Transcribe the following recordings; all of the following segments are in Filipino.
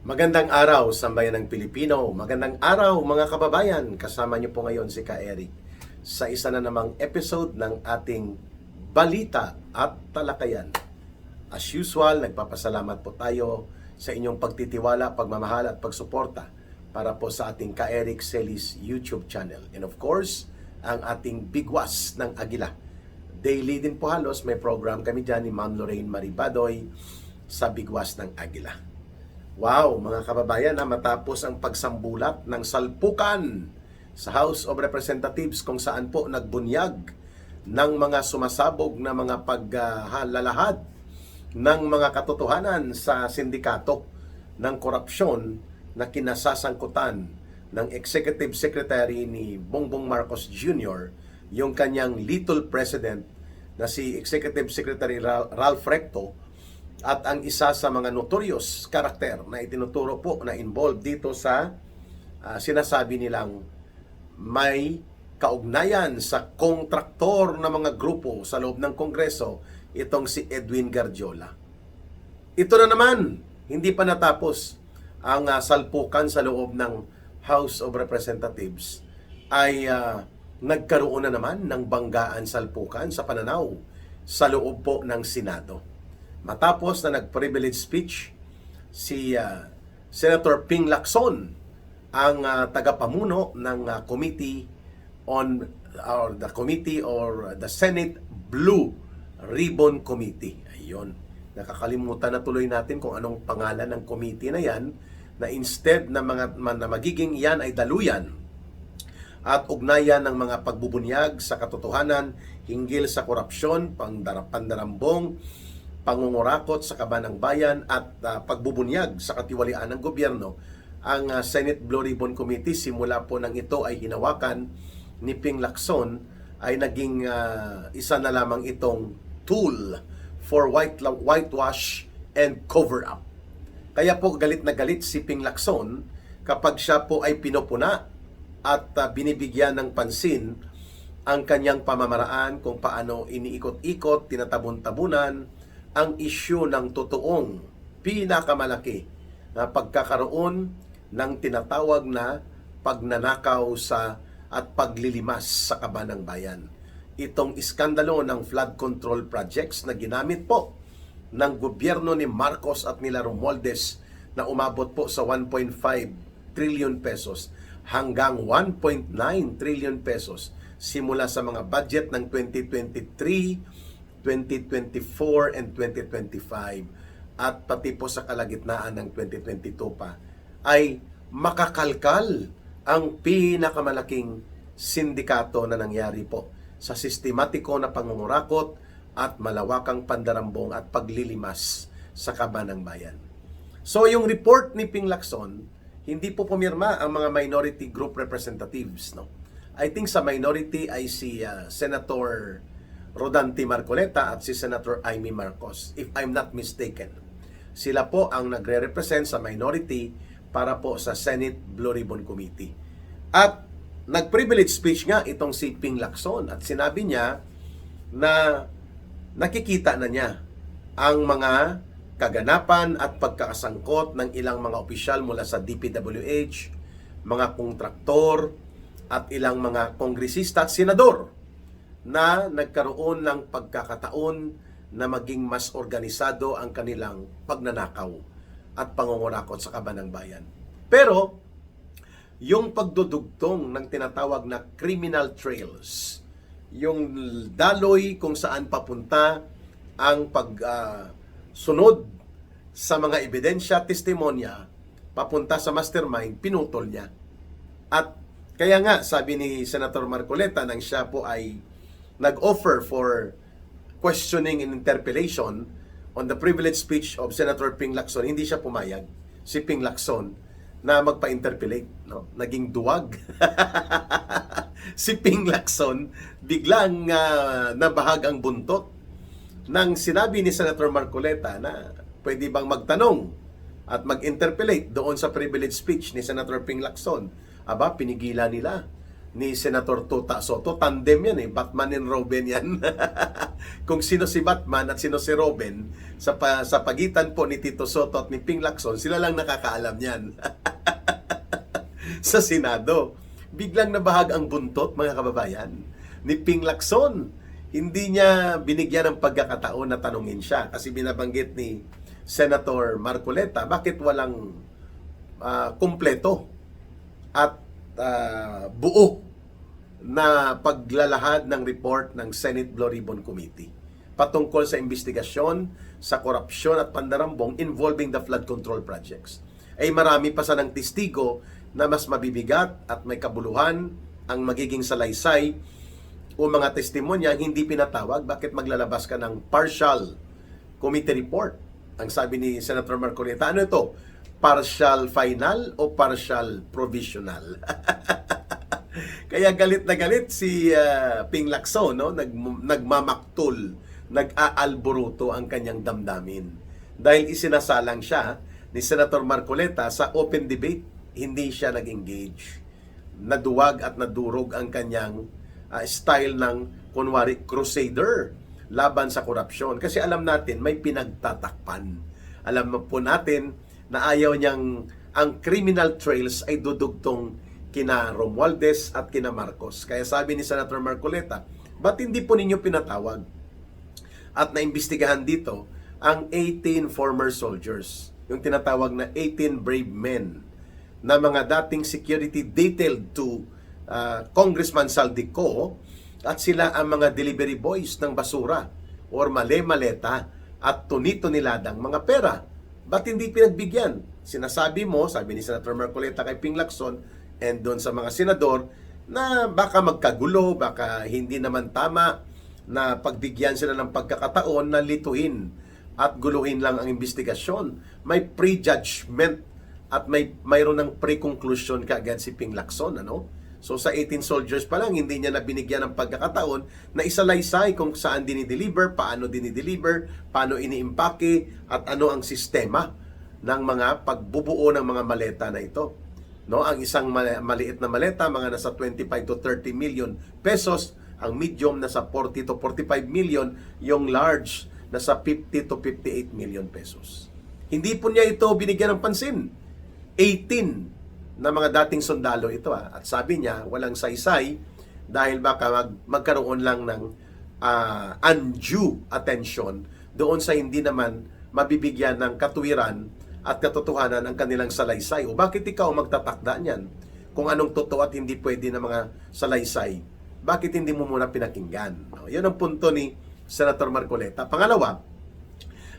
Magandang araw, sambayan ng Pilipino. Magandang araw, mga kababayan. Kasama niyo po ngayon si Ka Eric sa isa na namang episode ng ating Balita at Talakayan. As usual, nagpapasalamat po tayo sa inyong pagtitiwala, pagmamahal at pagsuporta para po sa ating Ka Eric Celis YouTube channel. And of course, ang ating Bigwas ng Agila. Daily din po halos may program kami dyan ni Ma'am Lorraine Maribadoy sa Bigwas ng Agila. Wow, mga kababayan, matapos ang pagsambulat ng salpukan sa House of Representatives kung saan po nagbunyag ng mga sumasabog na mga paghalalahad ng mga katotohanan sa sindikato ng korupsyon na kinasasangkutan ng Executive Secretary ni Bongbong Marcos Jr., yung kanyang little president na si Executive Secretary Ralph Recto, at ang isa sa mga notorious karakter na itinuturo po na involved dito sa sinasabi nilang may kaugnayan sa kontraktor na mga grupo sa loob ng Kongreso, itong si Edwin Garjola. Ito na naman, hindi pa natapos ang salpukan sa loob ng House of Representatives ay nagkaroon na naman ng banggaan salpukan sa pananaw sa loob po ng Senado. Matapos na nag-privilege speech si Senator Ping Lacson, ang tagapamuno ng committee on the Senate Blue Ribbon Committee. Ayun. Nakakalimutan na tuloy natin kung anong pangalan ng committee na yan, na instead na magiging yan ay daluyan at ugnayan ng mga pagbubunyag sa katotohanan hinggil sa korupsyon, pandarambong, pangungurakot sa kaban ng bayan at pagbubunyag sa katiwalian ng gobyerno, ang Senate Blue Ribbon Committee, simula po nang ito ay hinawakan ni Ping Lacson, ay naging isa na lamang itong tool for whitewash and cover-up. Kaya po galit na galit si Ping Lacson kapag siya po ay pinupuna at binibigyan ng pansin ang kanyang pamamaraan kung paano iniikot-ikot, tinatabon-tabunan ang isyu ng totoong pinakamalaki na pagkakaroon ng tinatawag na pagnanakaw sa at paglilimas sa kaban ng bayan. Itong iskandalo ng flood control projects na ginamit po ng gobyerno ni Marcos at nila Romualdez na umabot po sa 1.5 trillion pesos hanggang 1.9 trillion pesos simula sa mga budget ng 2023, 2024 and 2025 at pati po sa kalagitnaan ng 2022 pa, ay makakalkal ang pinakamalaking sindikato na nangyari po sa sistematiko na pangungurakot at malawakang pandarambong at paglilimas sa kaban ng bayan. So yung report ni Ping Lacson, hindi po pumirma ang mga minority group representatives, no? I think sa minority ay si Senator Rodante Marcoleta at si Senator Amy Marcos, if I'm not mistaken. Sila po ang nagre-represent sa minority para po sa Senate Blue Ribbon Committee. At nag-privilege speech nga itong si Ping Lacson at sinabi niya na nakikita na niya ang mga kaganapan at pagkakasangkot ng ilang mga opisyal mula sa DPWH, mga kontraktor at ilang mga kongresista at senador na nagkaroon ng pagkakataon na maging mas organisado ang kanilang pagnanakaw at pangungurakot sa kaban ng bayan. Pero, yung pagdudugtong ng tinatawag na criminal trails, yung daloy kung saan papunta ang pagsunod sa mga ebidensya, testimonya, papunta sa mastermind, pinutol niya. At kaya nga, sabi ni Senator Marcoleta nang siya po ay nag-offer for questioning and interpellation on the privilege speech of Senator Ping Lacson, hindi siya pumayag, si Ping Lacson, na magpa-interpellate. No? Naging duwag. Si Ping Lacson, biglang nabahag ang buntot nang sinabi ni Senator Marcoleta na pwede bang magtanong at mag-interpellate doon sa privilege speech ni Senator Ping Lacson. Aba, pinigilan nila ni Senator Tuta Soto. Tandem yan Batman and Robin yan. Kung sino si Batman at sino si Robin, sa pagitan po ni Tito Soto at ni Ping Lacson, sila lang nakakaalam yan. Sa Senado, biglang nabahag ang buntot, mga kababayan, ni Ping Lacson. Hindi niya binigyan ng pagkakataon na tanungin siya kasi binabanggit ni Senator Marcoleta, bakit walang kumpleto at buo na paglalahad ng report ng Senate Blue Ribbon Committee patungkol sa investigasyon sa korupsyon at pandarambong involving the flood control projects. Ay marami pa sa ng testigo na mas mabibigat at may kabuluhan ang magiging salaysay o mga testimonya hindi pinatawag. Bakit maglalabas ka ng partial committee report? Ang sabi ni Senator Marcoleta, ano ito? Partial final o partial provisional? Kaya galit na galit si Ping Lacson, no? Nagmamaktul, nag-aalboruto ang kanyang damdamin. Dahil isinasalang siya ni Senator Marcoleta sa open debate, hindi siya nag-engage. Naduwag at nadurog ang kanyang style ng kunwari crusader laban sa korupsyon. Kasi alam natin, may pinagtatakpan. Alam po natin na ayaw niyang ang criminal trails ay dudugtong kina Romualdez at kina Marcos. Kaya sabi ni Senator Marcoleta, ba't hindi po ninyo pinatawag at naimbestigahan dito ang 18 former soldiers, yung tinatawag na 18 brave men na mga dating security detailed to Congressman Saldico, at sila ang mga delivery boys ng basura or male-maleta at tunito-niladang mga pera. Ba't hindi pinagbigyan? Sinasabi mo, sabi ni Senator Marcoleta kay Ping Lacson and doon sa mga senador, na baka magkagulo, baka hindi naman tama na pagbigyan sila ng pagkakataon na lituin at guluhin lang ang investigasyon. May prejudgment at mayroon ng pre-conclusion kaagad si Ping Lacson, ano? So sa 18 soldiers pa lang, hindi niya na binigyan ng pagkakataon na isalaysay kung saan dinideliver, paano dinideliver, paano iniimpake, at ano ang sistema ng mga pagbubuo ng mga maleta na ito. No, ang isang maliit na maleta, mga nasa 25 to 30 million pesos, ang medium nasa 40 to 45 million, yung large nasa 50 to 58 million pesos. Hindi po niya ito binigyan ng pansin. 18 na mga dating sundalo ito at sabi niya walang saysay dahil baka magkaroon lang ng undue attention doon sa hindi naman mabibigyan ng katuwiran at katotohanan ang kanilang salaysay. O bakit ikaw magtatakda niyan? Kung anong totoo at hindi pwede na mga salaysay, bakit hindi mo muna pinakinggan? Yan ang punto ni Senator Marcoleta. Pangalawa,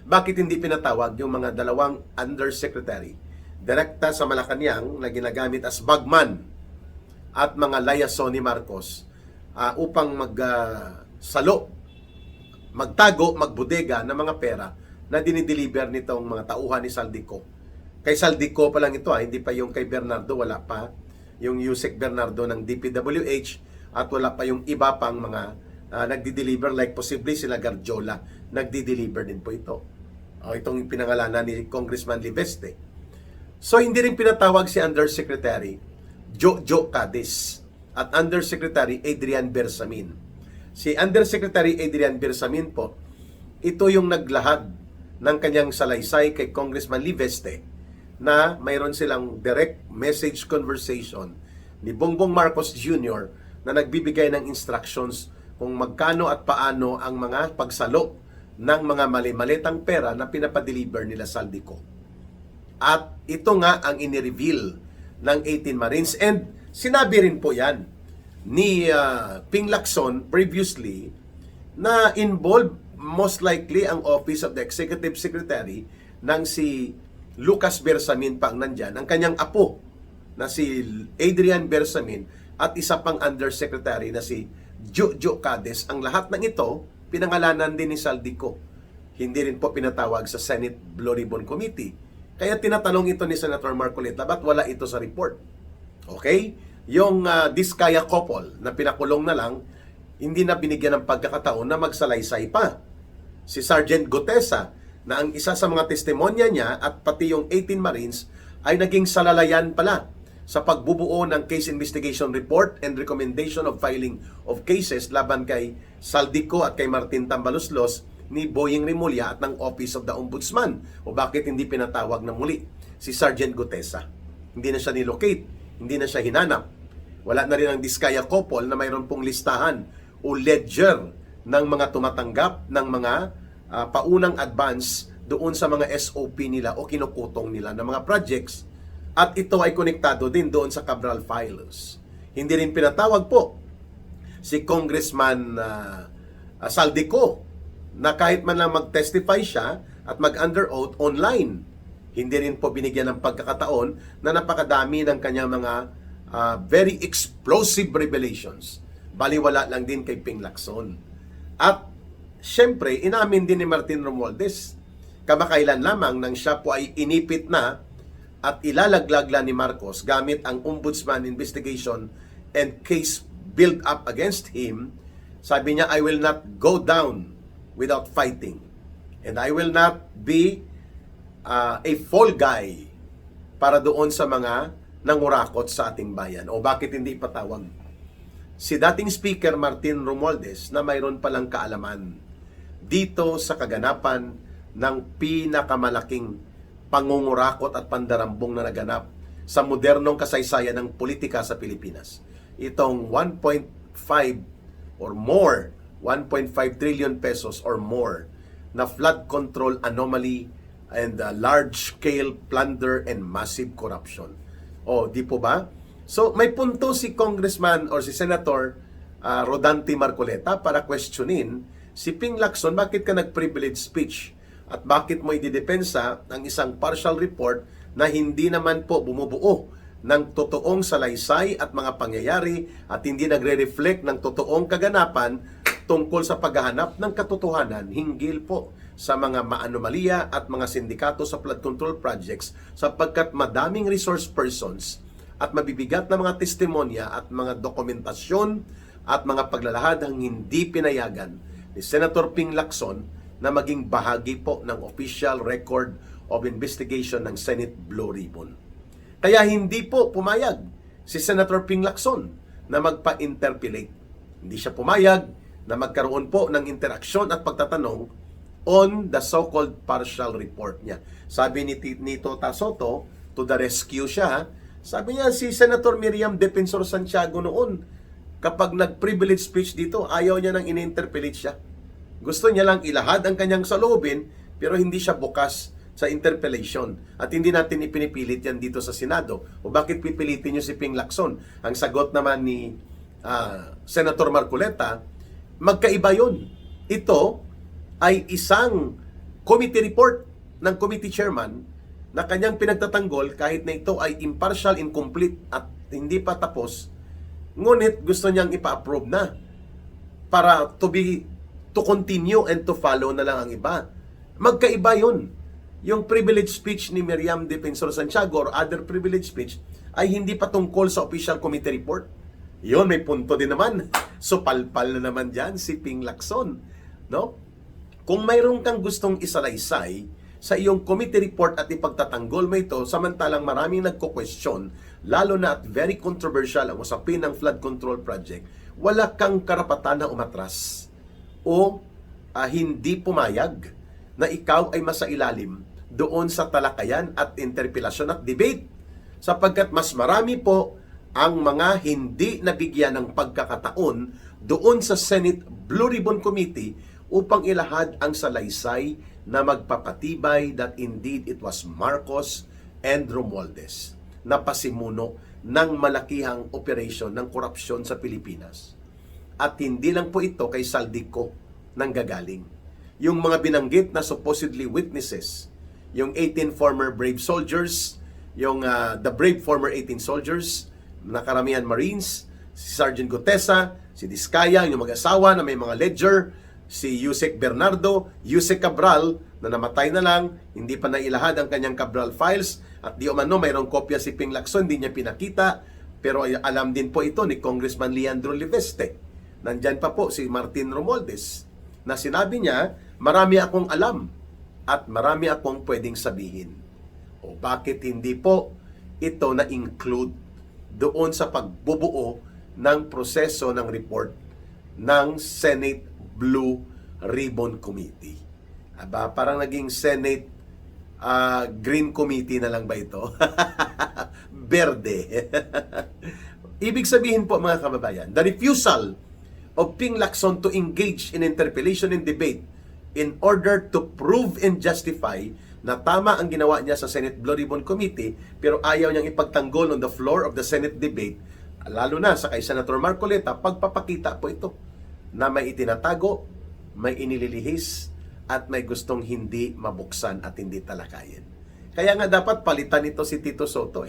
bakit hindi pinatawag yung mga dalawang undersecretary direkta sa Malacanang na ginagamit as bagman at mga liaison ni Marcos upang magtago, magbudega ng mga pera na dinideliver nitong mga tauhan ni Saldico. Kay Saldico pa lang ito, hindi pa yung kay Bernardo, wala pa yung Yusek Bernardo ng DPWH at wala pa yung iba pang mga nagdi-deliver, like posible sila Garjola, nagdi-deliver din po ito. Itong pinangalanan ni Congressman Libeste. So, hindi rin pinatawag si Undersecretary Jojo Cadiz at Undersecretary Adrian Bersamin. Si Undersecretary Adrian Bersamin po, ito yung naglahad ng kanyang salaysay kay Congressman Libeste na mayroon silang direct message conversation ni Bongbong Marcos Jr. na nagbibigay ng instructions kung magkano at paano ang mga pagsalo ng mga mali-malitang pera na pinapadeliver nila Saldico. At ito nga ang inireveal ng 18 Marines. And sinabi rin po yan ni Ping Lacson previously na involved most likely ang Office of the Executive Secretary ng si Lucas Bersamin pang nandyan, ang kanyang apo na si Adrian Bersamin at isa pang Undersecretary na si Jojo Cadiz. Ang lahat ng ito, pinangalanan din ni Saldico. Hindi rin po pinatawag sa Senate Blue Ribbon Committee. Kaya tinatanong ito ni Senator Marcoleta, ba't wala ito sa report? Okay? Yung Diskaya couple na pinakulong na lang, hindi na binigyan ng pagkakataon na magsalaysay pa. Si Sergeant Gutesa, na ang isa sa mga testimonya niya at pati yung 18 Marines ay naging salalayan pala sa pagbubuo ng case investigation report and recommendation of filing of cases laban kay Saldico at kay Martin Tambaloslos ni Boying Rimulya at ng Office of the Ombudsman. O bakit hindi pinatawag na muli si Sergeant Gutesa? Hindi na siya nilocate, hindi na siya hinanap. Wala na rin ang Diskaya couple na mayroon pong listahan o ledger ng mga tumatanggap ng mga paunang advance doon sa mga SOP nila o kinukutong nila ng mga projects. At ito ay konektado din doon sa Cabral Files. Hindi rin pinatawag po si Congressman Saldico na kahit man lang mag-testify siya at mag-under oath online. Hindi rin po binigyan ng pagkakataon na napakadami ng kanyang mga very explosive revelations. Baliwala lang din kay Ping Lacson. At syempre, inamin din ni Martin Romualdez kamakailan lamang nang siya po ay inipit na at ilalaglag ni Marcos gamit ang Ombudsman investigation and case build up against him. Sabi niya, I will not go down without fighting. And I will not be a fall guy para doon sa mga nangurakot sa ating bayan. O bakit hindi ipatawag si dating Speaker Martin Romualdez na mayroon palang kaalaman dito sa kaganapan ng pinakamalaking pangungurakot at pandarambong na naganap sa modernong kasaysayan ng politika sa Pilipinas. Itong 1.5 or more, 1.5 trillion pesos or more na flood control anomaly and large-scale plunder and massive corruption. O, di po ba? So, may punto si Congressman or si Senator Rodante Marcoleta para questionin si Ping Lacson, bakit ka nag-privilege speech? At bakit mo ididepensa ang isang partial report na hindi naman po bumubuo ng totoong salaysay at mga pangyayari at hindi nagre-reflect ng totoong kaganapan tungkol sa paghahanap ng katotohanan hinggil po sa mga maanomalya at mga sindikato sa flood control projects sapagkat madaming resource persons at mabibigat na mga testimonya at mga dokumentasyon at mga paglalahad ang hindi pinayagan ni Senator Ping Lacson na maging bahagi po ng official record of investigation ng Senate Blue Ribbon. Kaya hindi po pumayag si Senator Ping Lacson na magpa-interpellate. Hindi siya pumayag na magkaroon po ng interaksyon at pagtatanong on the so-called partial report niya. Sabi ni Tota Soto, to the rescue siya, sabi niya si Senator Miriam Defensor Santiago noon, kapag nag-privilege speech dito, ayaw niya nang in-interpellate siya. Gusto niya lang ilahad ang kanyang saloobin, pero hindi siya bukas sa interpellation. At hindi natin ipinipilit yan dito sa Senado. O bakit pipilitin niyo si Ping Lacson? Ang sagot naman ni Senator Marcoleta, magkaiba yun. Ito ay isang committee report ng committee chairman na kanyang pinagtatanggol kahit na ito ay impartial, incomplete at hindi pa tapos. Ngunit gusto niyang ipa-approve na para to continue and to follow na lang ang iba. Magkaiba yun. Yung privilege speech ni Miriam Defensor Santiago or other privilege speech ay hindi patungkol sa official committee report. Yun, may punto din naman. So, palpal na naman dyan si Ping Lacson. No? Kung mayroon kang gustong isalaysay sa iyong committee report at ipagtatanggol mo ito, samantalang maraming nagko-question, lalo na at very controversial ang usapin ng flood control project, wala kang karapatan na umatras o hindi pumayag na ikaw ay masailalim doon sa talakayan at interpelasyon at debate sapagkat mas marami po ang mga hindi nabigyan ng pagkakataon doon sa Senate Blue Ribbon Committee upang ilahad ang salaysay na magpapatibay that indeed it was Marcos and Romualdez na pasimuno ng malakihang operasyon ng korupsyon sa Pilipinas. At hindi lang po ito kay Saldico nang gagaling. Yung mga binanggit na supposedly witnesses, yung 18 former brave soldiers, yung the brave former 18 soldiers, na karamihan Marines, si Sergeant Gutesa, si Diskaya, yung mag-asawa na may mga ledger, si Yusek Bernardo, Yusek Cabral, na namatay na lang, hindi pa nailahad ang kanyang Cabral files, at di umano mayroong kopya si Ping Lacson, hindi niya pinakita, pero alam din po ito ni Congressman Leandro Leveste. Nandyan pa po si Martin Romualdez, na sinabi niya, marami akong alam, at marami akong pwedeng sabihin. O bakit hindi po ito na-include doon sa pagbubuo ng proseso ng report ng Senate Blue Ribbon Committee. Aba, parang naging Senate Green Committee na lang ba ito? Berde. Ibig sabihin po mga kababayan, the refusal of Ping Lacson to engage in interpellation and debate in order to prove and justify na tama ang ginawa niya sa Senate Blue Ribbon Committee pero ayaw niyang ipagtanggol on the floor of the Senate debate, lalo na sa kay Senator Marcoleta, pagpapakita po ito na may itinatago, may inililihis, at may gustong hindi mabuksan at hindi talakayin. Kaya nga dapat palitan ito si Tito Soto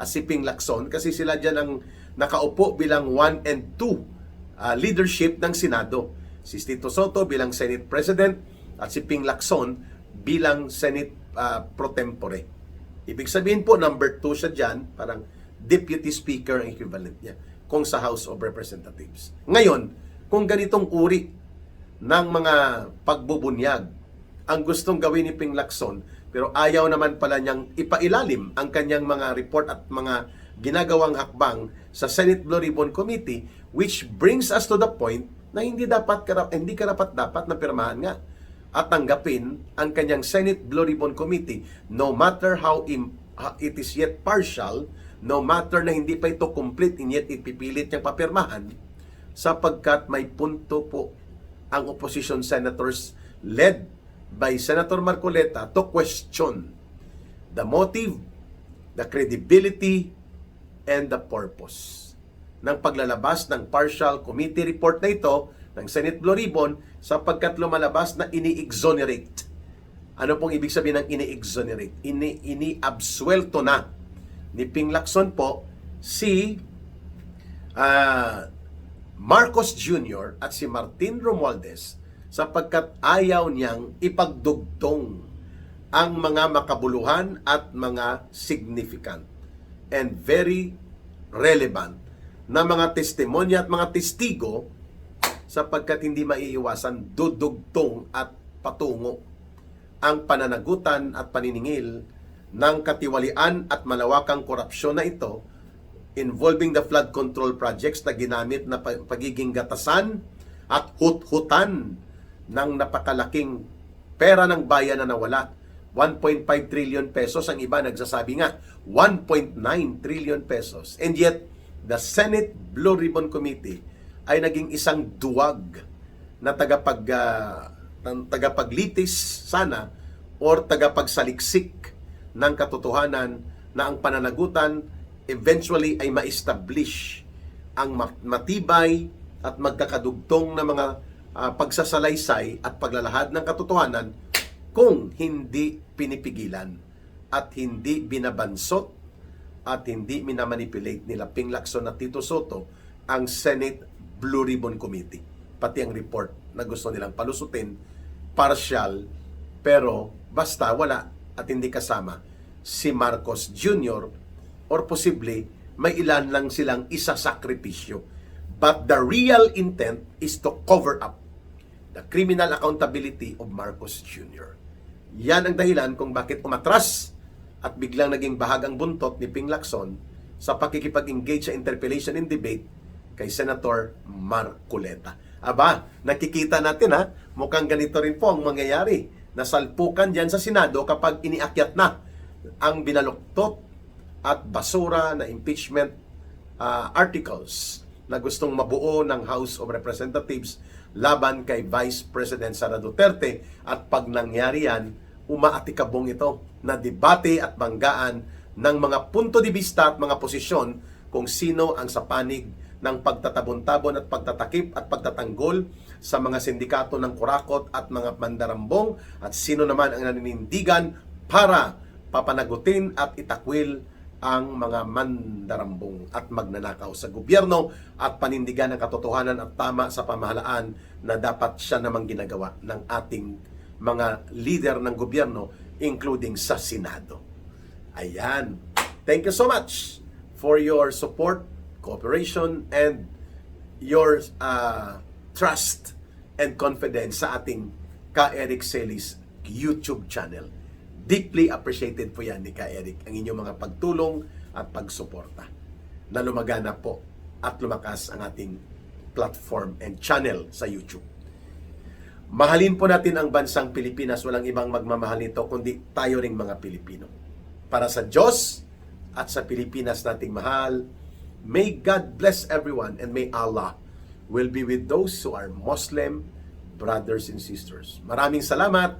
si Ping Lacson, kasi sila dyan ang nakaupo bilang 1 and 2 leadership ng Senado. Si Tito Soto bilang Senate President at si Ping Lacson bilang Senate pro tempore. Ibig sabihin po, number 2 siya dyan, parang Deputy Speaker ang equivalent niya kung sa House of Representatives. Ngayon, kung ganitong uri ng mga pagbubunyag ang gustong gawin ni Ping Lacson, pero ayaw naman pala niyang ipailalim ang kanyang mga report at mga ginagawang hakbang sa Senate Blue Ribbon Committee, which brings us to the point na hindi karapat-dapat na pirmahan nga at tanggapin ang kanyang Senate Blue Ribbon Committee, no matter how it is yet partial, no matter na hindi pa ito complete and yet ipipilit niyang papirmahan, sapagkat may punto po ang opposition senators led by Senator Marcoleta to question the motive, the credibility, and the purpose ng paglalabas ng partial committee report na ito ng Senate Blue Ribbon, sapagkat lumalabas na ini-exonerate. Ano pong ibig sabihin ng ini-exonerate? Ini-absuelto na ni Ping Lacson po si Marcos Jr. at si Martin Romualdez, sapagkat ayaw niyang ipagdugtong ang mga makabuluhan at mga significant and very relevant na mga testimonya at mga testigo, sapagkat hindi maiiwasan dudugtong at patungo ang pananagutan at paniningil ng katiwalian at malawakang korupsyon na ito involving the flood control projects na ginamit na pagiging gatasan at hut-hutan ng napakalaking pera ng bayan na nawala. 1.5 trillion pesos, ang iba nagsasabi nga 1.9 trillion pesos. And yet, the Senate Blue Ribbon Committee ay naging isang duwag na tagapaglitis sana or tagapagsaliksik ng katotohanan na ang pananagutan eventually ay ma-establish ang matibay at magkakadugtong na mga pagsasalaysay at paglalahad ng katotohanan kung hindi pinipigilan at hindi binabansot at hindi minamanipulate nila Ping Lacson at Tito Soto ang Senate Blue Ribbon Committee. Pati ang report na gusto nilang palusutin, partial, pero basta wala at hindi kasama si Marcos Jr. or posible may ilan lang silang isasakripisyo. But the real intent is to cover up the criminal accountability of Marcos Jr. Yan ang dahilan kung bakit umatras at biglang naging bahagang buntot ni Ping Lacson sa pakikipag-engage sa interpellation and debate kay Senator Marcoleta. Aba, nakikita natin mukhang ganito rin po ang mangyayari. Nasalpukan dyan sa Senado kapag iniakyat na ang binaluktot at basura na impeachment articles na gustong mabuo ng House of Representatives laban kay Vice President Sara Duterte. At pag nangyari yan, umaatikabong ito na debate at banggaan ng mga punto de vista at mga posisyon kung sino ang sa panig ng pagtatabon-tabon at pagtatakip at pagtatanggol sa mga sindikato ng kurakot at mga mandarambong, at sino naman ang naninindigan para papanagutin at itakwil ang mga mandarambong at magnanakaw sa gobyerno at panindigan ng katotohanan at tama sa pamahalaan na dapat siya namang ginagawa ng ating mga leader ng gobyerno, including sa Senado. Ayan. Thank you so much for your support, cooperation, and your trust and confidence sa ating Ka Eric Celis YouTube channel. Deeply appreciated po yan ni Ka Eric, ang inyong mga pagtulong at pagsuporta. na lumagana po at lumakas ang ating platform and channel sa YouTube. Mahalin po natin ang bansang Pilipinas. Walang ibang magmamahal nito kundi tayo ring mga Pilipino. Para sa Diyos at sa Pilipinas nating mahal, may God bless everyone and may Allah will be with those who are Muslim brothers and sisters. Maraming salamat.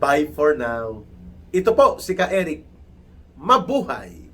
Bye for now. Ito po si Ka Eric. Mabuhay!